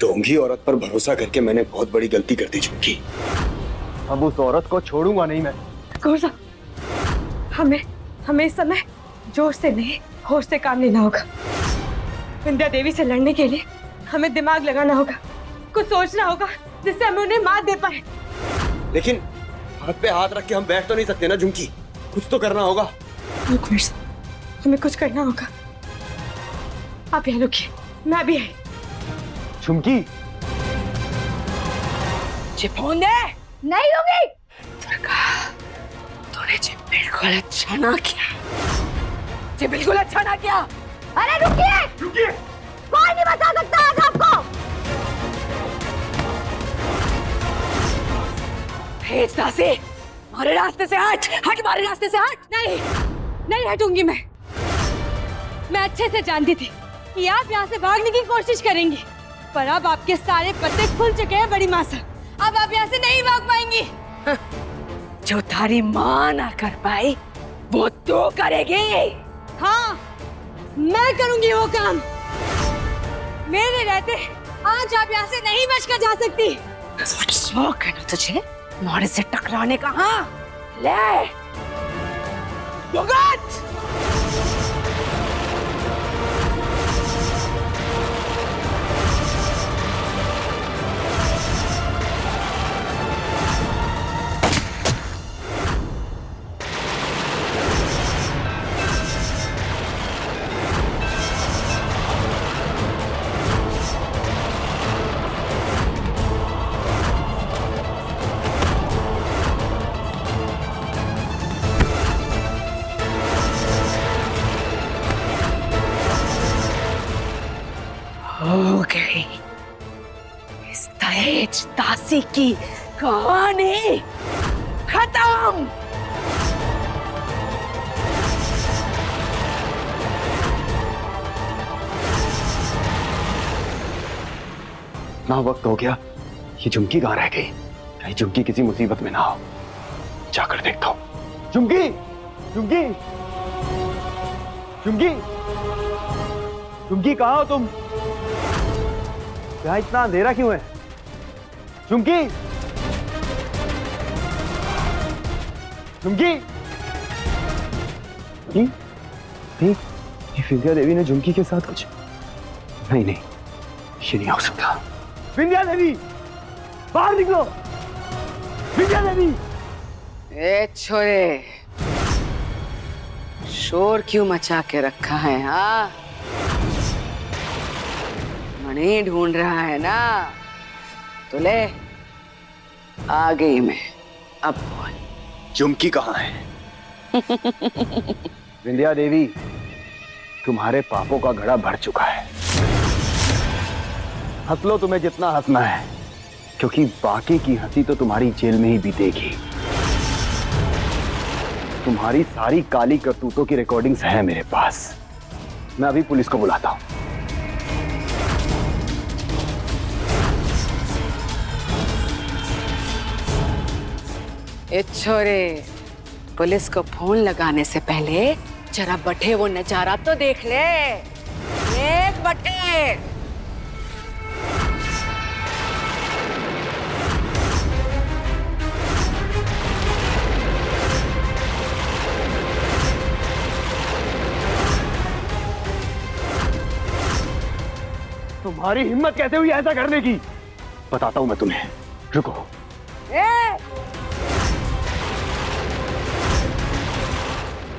ढोंगी औरत पर भरोसा करके मैंने बहुत बड़ी गलती कर दी झुमकी। अब उस औरत को छोड़ूंगा नहीं मैं। कोसा, हमें हमें इस समय जोश से नहीं होश से काम लेना होगा। विंध्या देवी से लड़ने के लिए हमें दिमाग लगाना होगा, कुछ सोचना होगा जिससे हमें उन्हें मात दे पाए। लेकिन हाथ पे हाथ रख के हम बैठ तो नहीं सकते ना झुमकी, कुछ तो करना होगा। हमें कुछ करना होगा। आप यहाँ रुकिए, मैं भी है। झुमकी फोन दे। नहीं होगी। तूने जी बिल्कुल अच्छा ना किया, जी बिल्कुल अच्छा ना किया। अरे रुकिए रुकिए, कोई नहीं बचा सकता आज आपको। भेज दासी, हमारे रास्ते से हट, हट हमारे रास्ते से हट। नहीं नहीं हटूंगी मैं अच्छे से जानती थी कि आप यहाँ से भागने की कोशिश करेंगी, पर अब आपके सारे पत्ते खुल चुके हैं बड़ी माँ से। अब आप यहाँ से नहीं भाग पाएंगी। जो तारी माँ ना कर पाई वो तो करेगी। हाँ, मैं करूंगी वो काम। मेरे रहते आज आप यहाँ से नहीं बच कर जा सकती। शौक है ना तुझे मोरे से टकराने का? हाँ ले भुगत। हो गई इस दहेज दासी की कहानी खत्म। ना वक्त हो गया, ये झुमकी कहाँ रह गई? कहीं झुमकी किसी मुसीबत में ना हो, जाकर देखता हूँ। झुमकी, झुमकी, झुमकी, झुमकी कहाँ हो तुम? यहाँ इतना अंधेरा क्यों है? झुमकी, झुमकी, नहीं, ये विंध्या देवी ने झुमकी के साथ कुछ नहीं, ये नहीं हो सकता। विंध्या देवी, बाहर निकलो। विंध्या देवी। ए छोरे, शोर क्यों मचा के रखा है? हाँ, मणि ढूंढ रहा है ना? तो ले, आ गई मैं। अब बोल, झुमकी कहाँ है? विंध्या देवी, तुम्हारे पापों का घड़ा भर चुका है। हंस लो तुम्हें जितना हंसना है, क्योंकि बाकी की हंसी तो तुम्हारी जेल में ही बीतेगी। तुम्हारी सारी काली करतूतों की रिकॉर्डिंग्स हैं मेरे पास। मैं अभी पुलिस को बुलाता हूं। ए छोरे, पुलिस को फोन लगाने से पहले जरा बटे वो नजारा तो देख ले। एक बटे। तुम्हारी हिम्मत कैसे हुई ऐसा करने की? बताता हूं मैं तुम्हें, रुको।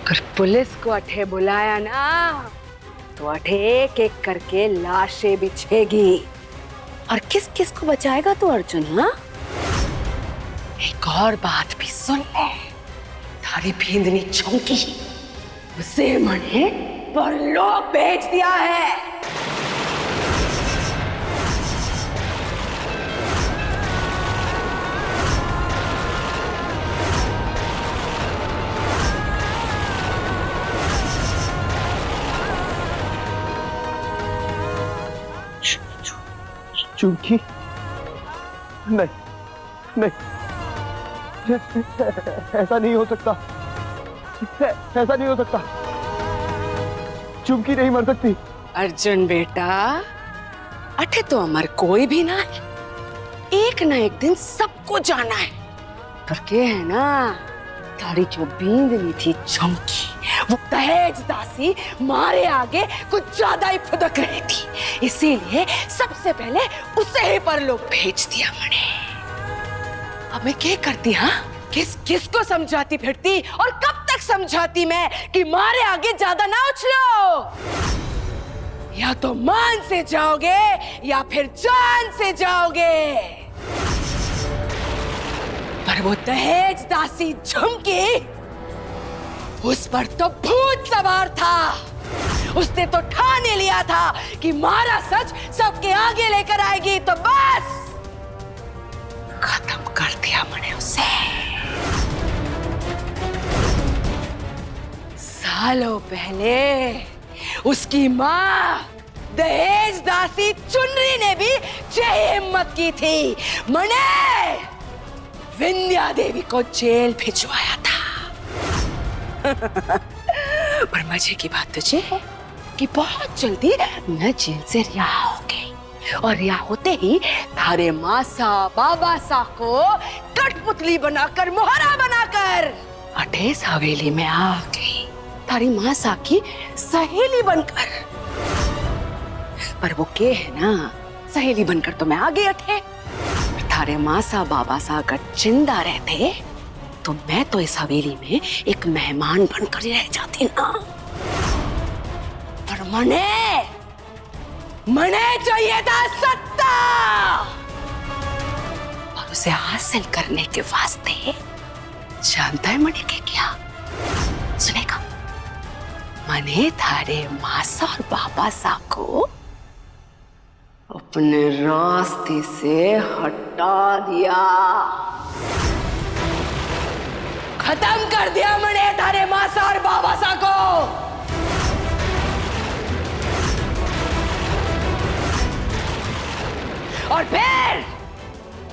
अगर पुलिस को अठे बुलाया ना तो अठे एक एक करके लाशें बिछेगी। और किस किस को बचाएगा तो अर्जुन? हाँ, एक और बात भी सुन ले, थारी भेंदनी चौकी उसे मने परलोक भेज दिया है। झुमकी, नहीं नहीं, ऐसा नहीं हो सकता, ऐसा नहीं हो सकता। झुमकी नहीं मर सकती। अर्जुन बेटा, अठे तो अमर कोई भी ना है, एक ना एक दिन सबको जाना है। पर के है ना, तारी जो बींदनी थी झुमकी, वो दहेज दासी मारे आगे कुछ ज्यादा ही फुदक रही थी, इसीलिए सबसे पहले उसे ही परलोक भेज दिया मैंने। अब मैं क्या करती? हाँ, किस को समझाती फिरती और कब तक समझाती मैं कि मारे आगे ज्यादा ना उछलो, या तो मान से जाओगे या फिर जान से जाओगे। पर वो दहेज दासी झुमकी, उस पर तो भूत सवार था। उसने तो ठाने लिया था कि मारा सच सबके आगे लेकर आएगी, तो बस खत्म कर दिया मैंने उसे। सालों पहले उसकी माँ दहेज दासी चुनरी ने भी यही हिम्मत की थी, मैंने विंध्या देवी को जेल भिजवाया था। पर मजे की बात तुझे है कि बहुत जल्दी मैं जेल से रिहा हो गई, और रिहा होते ही थारे मासा बाबासा को कठपुतली बनाकर, मोहरा बनाकर अठेस हवेली में आ गई, थारी मासा की सहेली बनकर। पर वो के है ना, सहेली बनकर तो मैं आ गई अठे, थारे मासा बाबा सा अगर जिंदा रहते तो मैं तो इस हवेली में एक मेहमान बनकर रह जाती ना। पर मने चाहिए था सत्ता, और उसे हासिल करने के वास्ते जानता है मने के क्या? सुनेगा, मने थारे मासा और बाबा सा को अपने रास्ते से हटा दिया, खत्म कर दिया मैंने थारे मासा और बाबा सा को। और फिर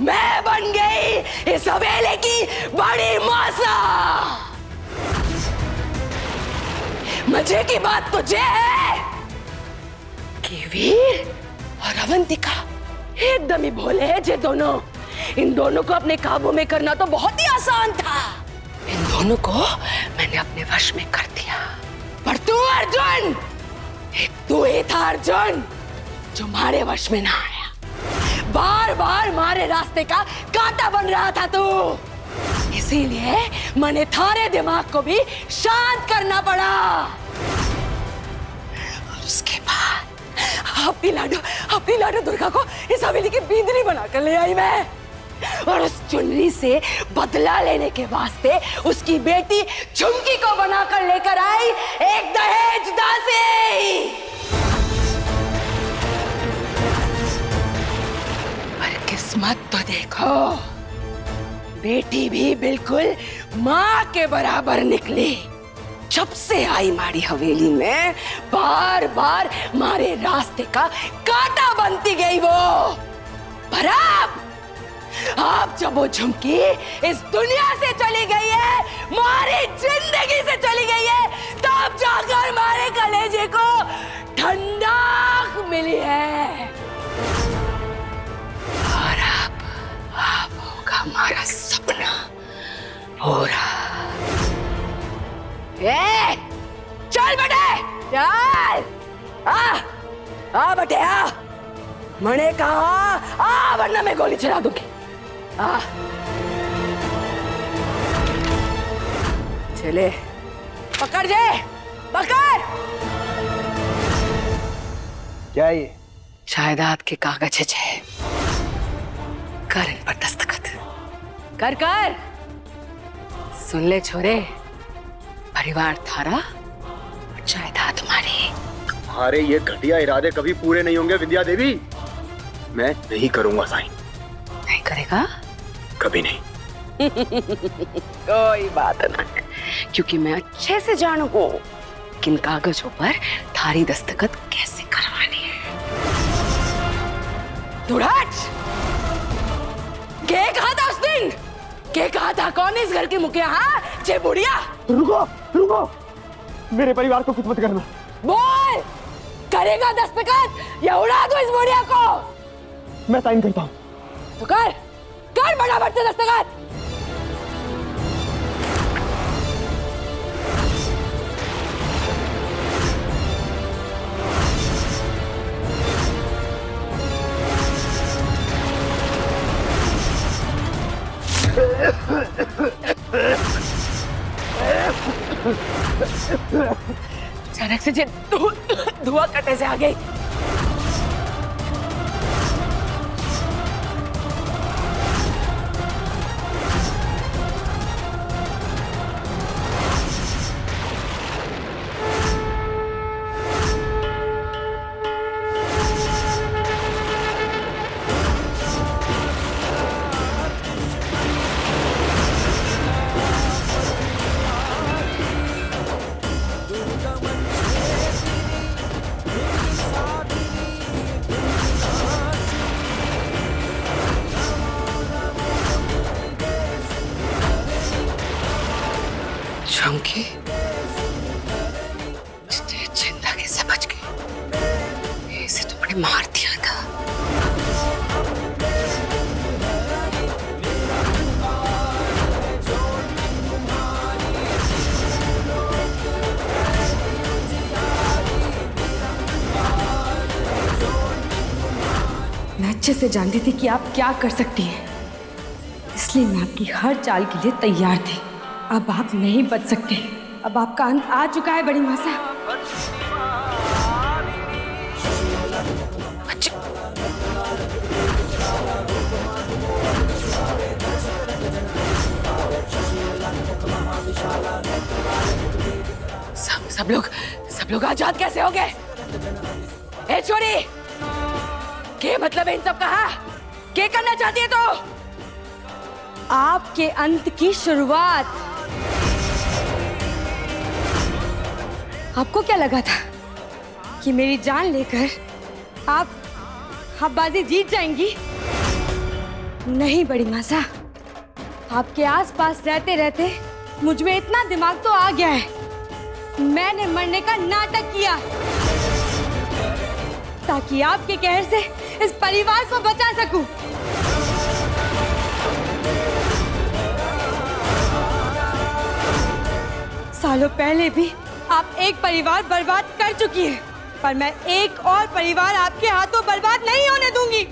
मैं बन गई इस हवेली की बड़ी मासा। मजे की बात तुझे है कि वीर और अवंतिका एकदम ही भोले हैं जे दोनों। इन दोनों को अपने काबू में करना तो बहुत ही आसान था। इन दोनों को मैंने अपने वश में कर दिया। पर तू अर्जुन, एक तू ही था अर्जुन जो हमारे वश में ना आया। बार बार हमारे रास्ते का कांटा बन रहा था तू, इसीलिए मैंने थारे दिमाग को भी शांत करना पड़ा। और उसके बाद अपनी लाडो दुर्गा को इस हवेली की बींदनी बनाकर ले आई मैं, और उस चुनरी से बदला लेने के वास्ते उसकी बेटी झुमकी को बनाकर लेकर आई एक दहेज दासी। पर किस्मत तो देखो, बेटी भी बिल्कुल माँ के बराबर निकली। जब से आई मारी हवेली में बार बार मारे रास्ते का कांटा बनती गई वो। पर अब जब वो झुमकी इस दुनिया से चली गई है, मारी जिंदगी से चली गई है, तब जाकर मारे कलेजे को ठंडक मिली है। और अब होगा हमारा सपना पूरा। चल बेटे, चल आ बेटे आ। मैंने कहा आ, वरना मैं गोली चला दूंगी। आ चले, पकड़ जे, पकड़। क्या ये? जायदाद के कागज है, कर इन पर दस्तखत कर कर। सुन ले छोरे, परिवार थारा और जायदाद तुम्हारी। तुम्हारे ये घटिया इरादे कभी पूरे नहीं होंगे विंध्या देवी। मैं नहीं करूंगा साइन। नहीं करेगा? कभी नहीं। कोई बात ना, क्योंकि मैं अच्छे से जानू हूं किन कागजों पर थारी दस्तखत कैसे करवानी है। दुराज, क्या कहा था उस दिन? क्या कहा था? कौन इस घर की मुखिया? हाँ, जे बुढ़िया। रुको रुको, मेरे परिवार को कुछ मत करना। बोल, करेगा दस्तखत या उड़ा दो इस बुढ़िया को? मैं साइन करता हूँ। तो कर फटाफट से दस्तखत। अचानक से धुआं कटे से आ गई। झुमकी जिंदा कैसे बच गई? इसे तुमने मार दिया था। मैं अच्छे से जानती थी कि आप क्या कर सकती हैं, इसलिए मैं आपकी हर चाल के लिए तैयार थी। अब आप नहीं बच सकते। अब आपका अंत आ चुका है बड़ी मासा। सब लोग आजाद कैसे हो गए? ए छोरी, क्या मतलब है इन सब का? क्या करना चाहती है तो? आपके अंत की शुरुआत। आपको क्या लगा था कि मेरी जान लेकर आप बाजी जीत जाएंगी? नहीं बड़ी मासा, आपके आसपास रहते रहते मुझ में इतना दिमाग तो आ गया है। मैंने मरने का नाटक किया ताकि आपके कहर से इस परिवार को बचा सकूं। सालों पहले भी आप एक परिवार बर्बाद कर चुकी हैं, पर मैं एक और परिवार आपके हाथों बर्बाद नहीं होने दूंगी।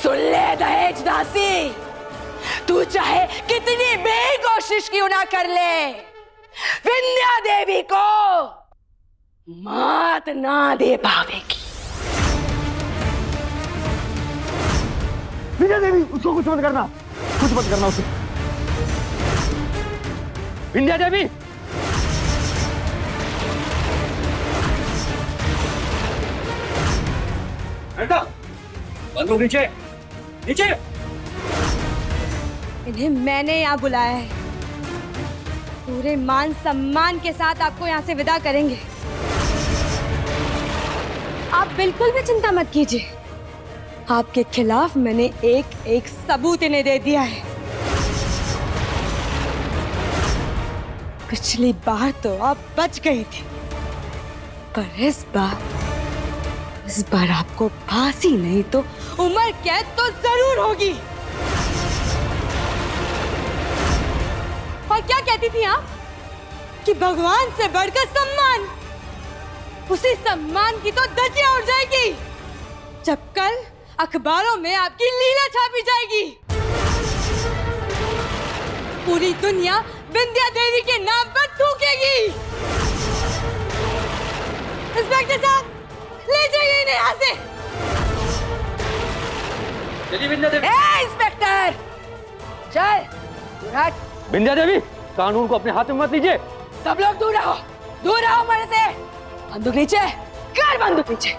सुन ले दहेज दासी, तू चाहे कितनी भी कोशिश क्यों ना कर ले, विंध्या देवी को मात ना दे पावेगी। विंध्या देवी, उसको कुछ मत करना, कुछ मत करना उसे। विंध्या देवी, बंदूक नीचे, नीचे। इन्हें मैंने यहाँ बुलाया है। पूरे मान सम्मान के साथ आपको यहाँ से विदा करेंगे। आप बिल्कुल भी चिंता मत कीजिए। आपके खिलाफ मैंने एक एक सबूत इन्हें दे दिया है। पिछली बार तो आप बच गई थी, पर इस बार आपको फांसी नहीं तो उम्र कैद तो जरूर होगी। और क्या कहती थी आप कि भगवान से बढ़कर सम्मान, उसी सम्मान की तो धज्जियां उड़ जाएगी जब कल अखबारों में आपकी लीला छापी जाएगी। पूरी दुनिया विंध्या देवी के नाम पर थूकेगी। इंस्पेक्टर साहब, ले जाइए इन्हें यहाँ से। विंध्या देवी। इंस्पेक्टर, चल हट। विंध्या देवी, कानून को अपने हाथ में मत लीजिए। सब लोग दूर रहो मेरे से। बंदूक नीचे कर, बंदूक नीचे।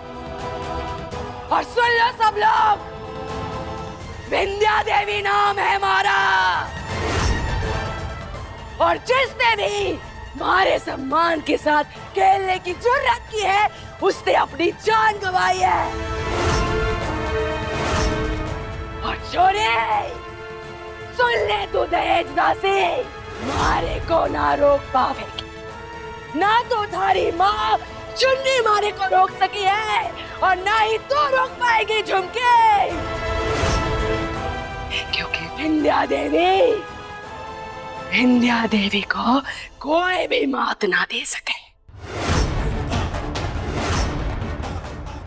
और सुन लो सब लोग, विंध्या देवी नाम है हमारा, और जिसने भी हमारे सम्मान के साथ खेलने की जुर्रत की है उसने अपनी जान गंवाई है। और छोरे, सुन ले तू दहेज दासी, मारे को ना रोक पावेगी, ना तो थारी माँ चुन्नी मारे को रोक सकी है और ना ही तो रोक पाएगी झुमके, क्योंकि विंध्या देवी को कोई भी मात ना दे सके।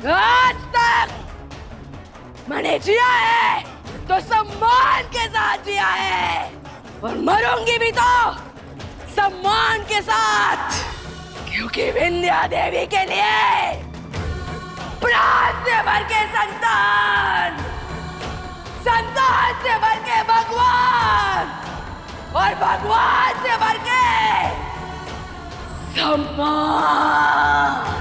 आज तक मैंने जिया है तो सम्मान के साथ जिया है और मरूंगी भी तो सम्मान के साथ, क्योंकि विंध्या देवी के लिए प्राण से भर के संतान, संतान से भर के भगवान और भगवान से भर के सम्मान।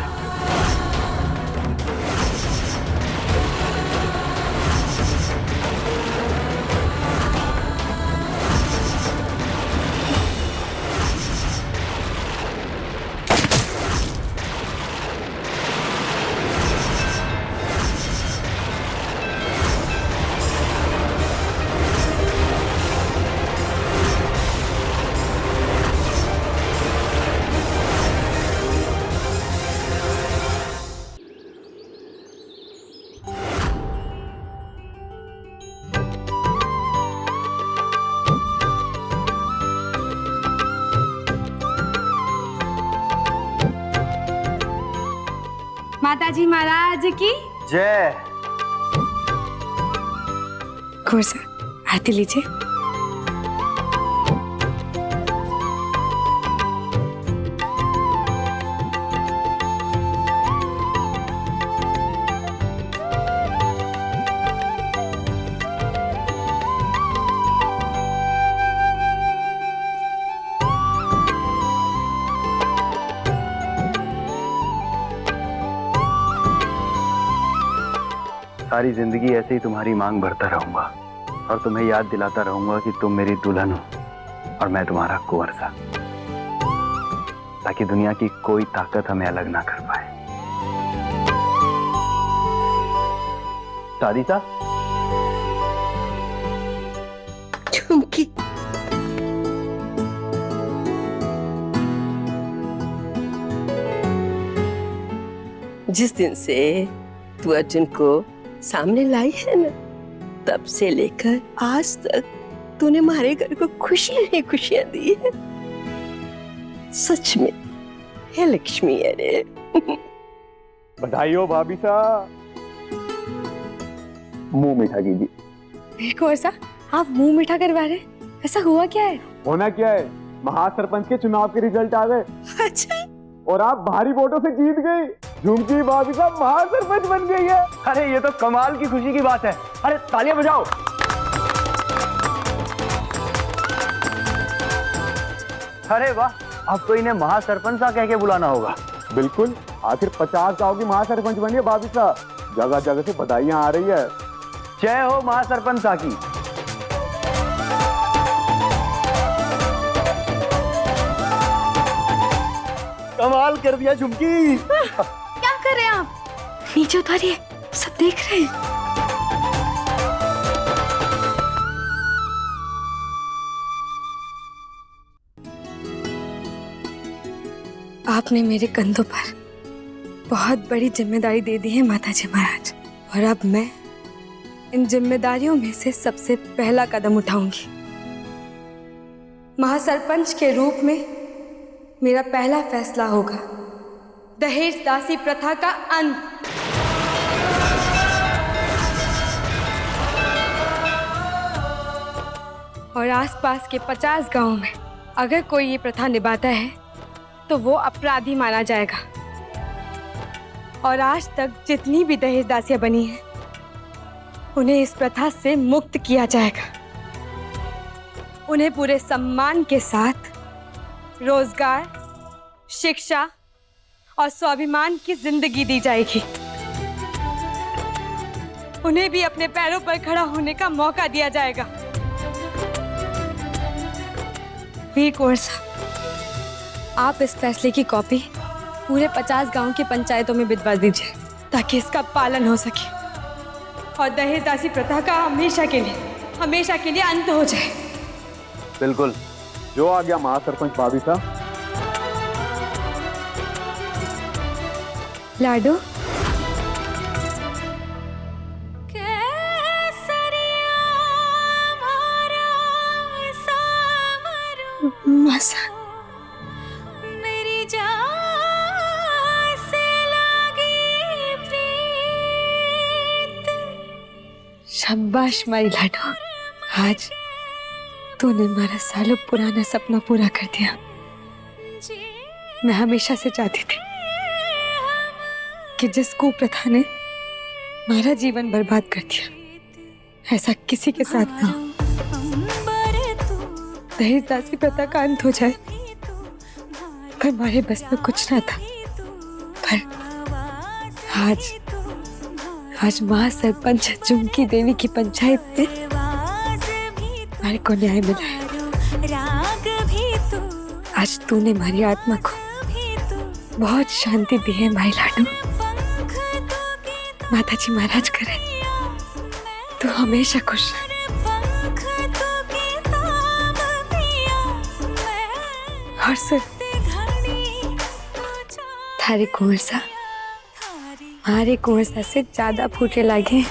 माताजी महाराज की जय। खुश आरती लीजिए। सारी जिंदगी ऐसे ही तुम्हारी मांग भरता रहूंगा और तुम्हें याद दिलाता रहूंगा कि तुम मेरी दुल्हन हो और मैं तुम्हारा कुंवर सा, ताकि दुनिया की कोई ताकत हमें अलग ना कर पाए। शादी सा झुमकी, जिस दिन से तू अर्जुन को सामने लाई है ना, तब से लेकर आज तक तूने हमारे घर को खुशियां ही खुशियां दी है। सच में है लक्ष्मी है रे। बधाई हो भाभी साहब। मुंह मीठा कीजिए। कौन सा आप मुंह मीठा करवा रहे? ऐसा हुआ क्या है? होना क्या है, महासरपंच के चुनाव के रिजल्ट आ गए। अच्छा, और आप भारी वोटों से जीत गई। झुमकी भाभी साहब महासरपंच बन गई है। अरे ये तो कमाल की खुशी की बात है। अरे तालियां बजाओ। अरे वाह, अब तो इन्हें महासरपंच सा कह के बुलाना होगा। बिल्कुल, आखिर 50 गांव की महासरपंच बनी है भाभी साहब। जगह जगह से बधाइयां आ रही है। जय हो महासरपंच सा की। कमाल कर दिया झुमकी। क्या कर रहे हैं आप? नीचे उतारिए, सब देख रहे हैं। आपने मेरे कंधों पर बहुत बड़ी जिम्मेदारी दे दी है माताजी महाराज, और अब मैं इन जिम्मेदारियों में से सबसे पहला कदम उठाऊंगी। महासरपंच के रूप में मेरा पहला फैसला होगा दहेज दासी प्रथा का अंत। और आसपास के 50 गांवों में अगर कोई ये प्रथा निभाता है तो वो अपराधी माना जाएगा। और आज तक जितनी भी दहेज दासियां बनी हैं उन्हें इस प्रथा से मुक्त किया जाएगा। उन्हें पूरे सम्मान के साथ रोजगार, शिक्षा और स्वाभिमान की जिंदगी दी जाएगी। उन्हें भी अपने पैरों पर खड़ा होने का मौका दिया जाएगा। वीर कुंवर साहब, आप इस फैसले की कॉपी पूरे 50 गांव की पंचायतों में भिजवा दीजिए ताकि इसका पालन हो सके और दहेज दासी प्रथा का हमेशा के लिए अंत हो जाए। बिल्कुल, जो आ गया महासरपंच भाभी साहब। लाडो मासा मेरी जान से लगी प्रीत। शाबाश मारी लाडो, आज तूने मेरा सालों पुराना सपना पूरा कर दिया। मैं हमेशा से चाहती थी कि जिस कुप्रथा ने हमारा जीवन बर्बाद कर दिया ऐसा किसी के साथ ना हो। दहेज दासी प्रथा का अंत हो जाए, पर हमारे बस में कुछ ना था। पर आज माँ सरपंच झुमकी देवी की पंचायत में हमारे को न्याय मिला है। आज तूने हमारी आत्मा को बहुत शांति दी है भाई लाडू। माताजी महाराज करे तू हमेशा खुश रहे। और सुन, थारे कुंवर सा हमारे कुंवर सा से ज्यादा फूटे लागे।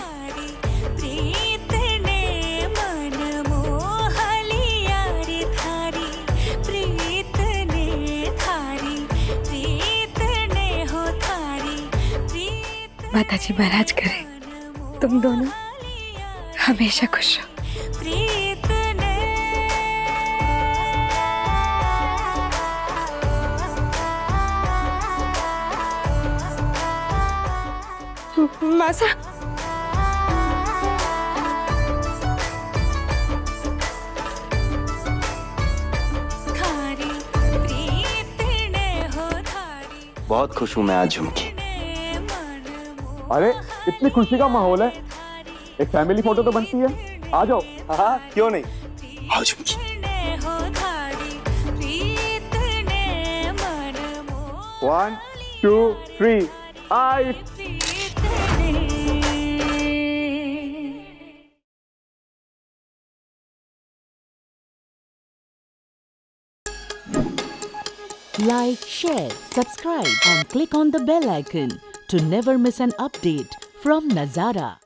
माताजी महाराज करे तुम दोनों हमेशा खुश रहो। मासा बहुत खुश हूँ मैं आज झुमकी। अरे इतनी खुशी का माहौल है, एक फैमिली फोटो तो बनती है। आ जाओ। हाँ क्यों नहीं, आओ झुमकी। 1 2 3 आई। Like, share, subscribe and click on the bell icon to never miss an update from Nazara.